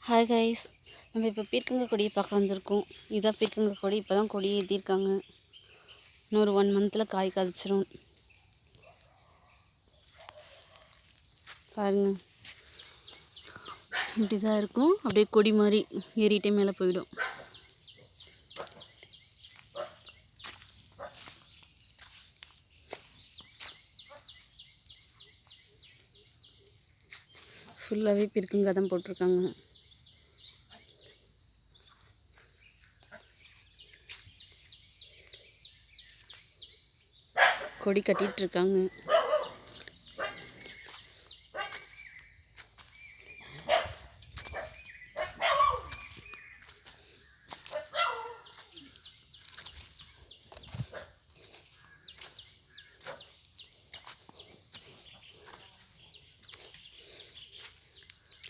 Hi guys, நம்ம இப்போ பீர்க்கங்காய் கொடியை பார்க்க வந்திருக்கோம். இதான் பீர்க்கங்காய் கொடி. இப்போ தான் கொடியை ஏற்றிருக்காங்க. இன்னொரு 1 மந்தில் காய் காய்ச்சிரும். பாருங்கள், இப்படி தான் இருக்கும். அப்படியே கொடி மாதிரி ஏறிட்டே மேலே போயிடும். ஃபுல்லாகவே பீர்க்கங்காய் தான் போட்டிருக்காங்க. கொடி கட்டிகிட்ருக்காங்க.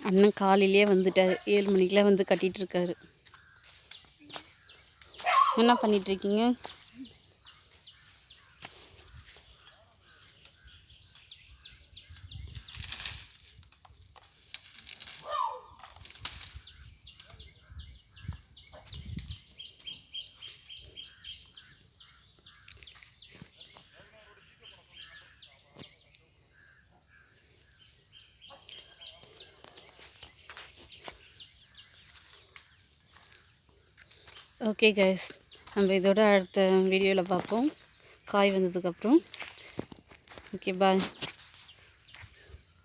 அண்ணன் காலையிலே வந்துட்டார். 7 மணிக்கெலாம் வந்து கட்டிகிட்ருக்காரு. என்ன பண்ணிகிட்ருக்கீங்க? ஓகே கைஸ், நம்ம இதோட அடுத்த வீடியோவில் பார்ப்போம், காய் வந்ததுக்கப்புறம். ஓகே, பாய்.